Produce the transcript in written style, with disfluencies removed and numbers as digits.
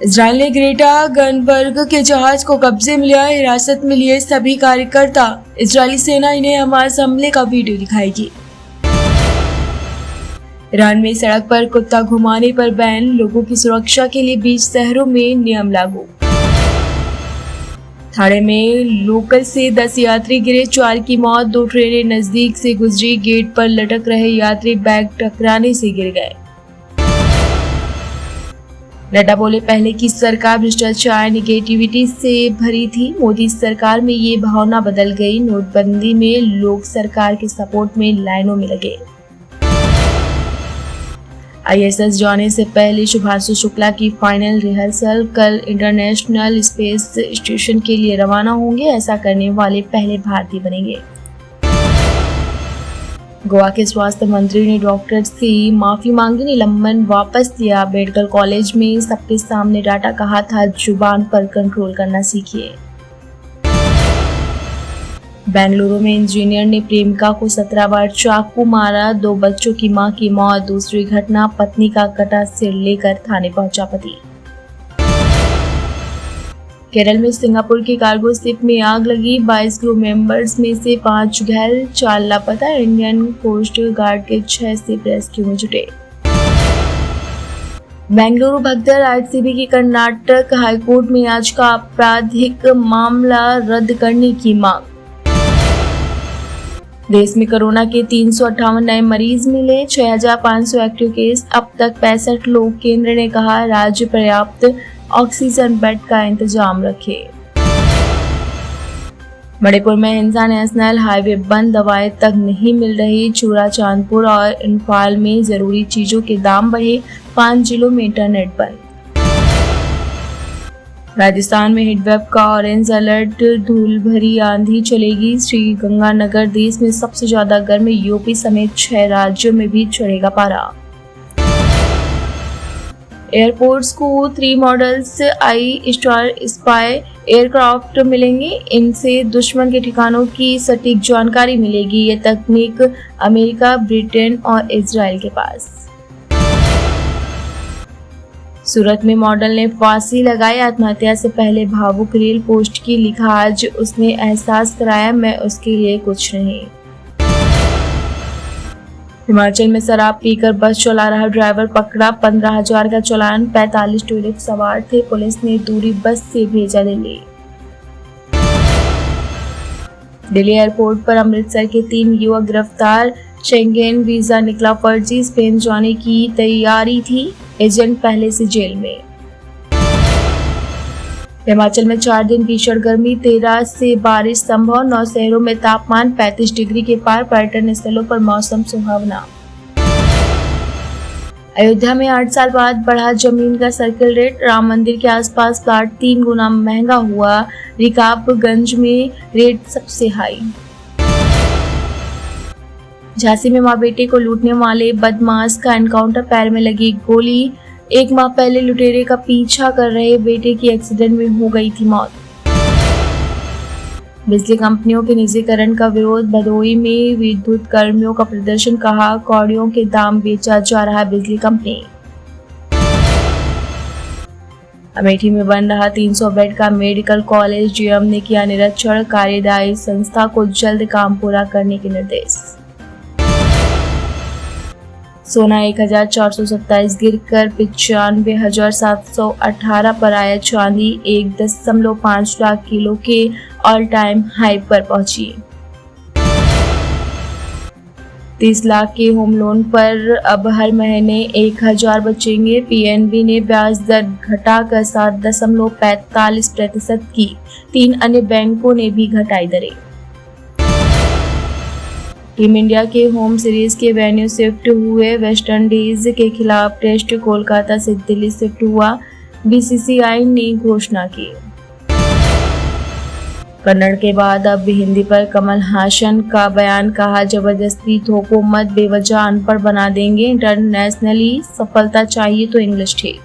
Israel ने Greta Thunberg के जहाज को कब्जे में लिया। हिरासत में लिए सभी कार्यकर्ता। इजरायली सेना इन्हें हमास हमले का वीडियो दिखाएगी। ईरान में सड़क पर कुत्ता घुमाने पर बैन। लोगों की सुरक्षा के लिए 20 शहरों में नियम लागू। थाने में लोकल से 10 यात्री गिरे, 4 की मौत। 2 ट्रेनें नजदीक से गुजरी। गेट पर लटक रहे यात्री बैग टकराने से गिर गए। नड्डा बोले, पहले की सरकार भ्रष्टाचार निगेटिविटी से भरी थी। मोदी सरकार में ये भावना बदल गई। नोटबंदी में लोग सरकार के सपोर्ट में लाइनों में लगे। ISS जाने से पहले शुभांशु शुक्ला की फाइनल रिहर्सल। कल इंटरनेशनल स्पेस स्टेशन के लिए रवाना होंगे। ऐसा करने वाले पहले भारतीय बनेंगे। गोवा के स्वास्थ्य मंत्री ने डॉक्टर से माफी मांगी, निलंबन वापस लिया। मेडिकल कॉलेज में सबके सामने डाटा, कहा था जुबान पर कंट्रोल करना सीखिए। बेंगलुरु में इंजीनियर ने प्रेमिका को 17 बार चाकू मारा। 2 बच्चों की मां की मौत। दूसरी घटना, पत्नी का कटा सिर लेकर थाने पहुंचा पति। केरल में सिंगापुर की कार्गो शिप में आग लगी। 22 क्रू मेंबर्स में से 5 घायल, 4 लापता। इंडियन कोस्ट गार्ड के 6 शिप रेस्क्यू में जुटे। बेंगलुरु भगदड़, RCB की कर्नाटक हाईकोर्ट में आज का आपराधिक मामला रद्द करने की मांग। देश में कोरोना के 358 नए मरीज मिले। 6500 एक्टिव केस। अब तक 65 लोग। केंद्र ने कहा राज्य पर्याप्त ऑक्सीजन बेड का इंतजाम रखे। मणिपुर में हिंसा, नेशनल हाईवे बंद। दवाएं तक नहीं मिल रही। चूरा, चांदपुर और इम्फाल में जरूरी चीजों के दाम बढ़े। 5 जिलों में इंटरनेट बंद। राजस्थान में हीटवेव का ऑरेंज अलर्ट। धूल भरी आंधी चलेगी। श्रीगंगानगर देश में सबसे ज्यादा गर्म। यूपी समेत 6 राज्यों में भी चढ़ेगा पारा। एयरपोर्ट्स को 3 मॉडल्स आई स्टार स्पाई एयरक्राफ्ट मिलेंगे। इनसे दुश्मन के ठिकानों की सटीक जानकारी मिलेगी। ये तकनीक अमेरिका, ब्रिटेन और इजराइल के पास। सूरत में मॉडल ने फांसी लगाई। आत्महत्या से पहले भावुक रील पोस्ट की। लिखा, आज उसने एहसास कराया मैं उसके लिए कुछ नहीं। हिमाचल में शराब पीकर बस चला रहा ड्राइवर पकड़ा। 15,000 का चालान। 45 टूरिस्ट सवार थे। पुलिस ने दूरी बस से भेजा दिल्ली। दिल्ली एयरपोर्ट पर अमृतसर के 3 युवक गिरफ्तार। शेंगेन वीजा निकला फर्जी। स्पेन जाने की तैयारी थी। एजेंट पहले से जेल में। हिमाचल में 4 दिन भीषण गर्मी। 13 से बारिश संभव। 9 शहरों में तापमान 35 डिग्री के पार। पर्यटन स्थलों पर मौसम सुहावना। अयोध्या में 8 साल बाद बढ़ा जमीन का सर्किल रेट। राम मंदिर के आसपास प्लाट 3 गुना महंगा हुआ। रिकाबगंज में रेट सबसे हाई। झांसी में मां बेटे को लूटने वाले बदमाश का एनकाउंटर। पैर में लगी गोली। 1 माह पहले लुटेरे का पीछा कर रहे बेटे की एक्सीडेंट में हो गई थी मौत। बिजली कंपनियों के निजीकरण का विरोध। भदोही में विद्युत कर्मियों का प्रदर्शन। कहा, कौड़ियों के दाम बेचा जा रहा है बिजली कंपनी। अमेठी में बन रहा 300 बेड का मेडिकल कॉलेज। GM ने किया निरीक्षण। कार्यदायी संस्था को जल्द काम पूरा करने के निर्देश। सोना 1427 गिरकर 95,718 पर आया। चांदी 1.5 लाख किलो के ऑल टाइम हाई पर पहुंची। 30 लाख के होम लोन पर अब हर महीने 1,000 बचेंगे। PNB ने ब्याज दर घटाकर 7.45% की। 3 अन्य बैंकों ने भी घटाई दरें। टीम इंडिया के होम सीरीज के वेन्यू शिफ्ट हुए। वेस्टइंडीज के खिलाफ टेस्ट कोलकाता से दिल्ली शिफ्ट हुआ। BCCI ने घोषणा की। कन्नड़ के बाद अब हिंदी पर कमल हासन का बयान। कहा, जबरदस्ती थोपो मत, बेवजह अनपढ़ बना देंगे। इंटरनेशनली सफलता चाहिए तो इंग्लिश ठीक।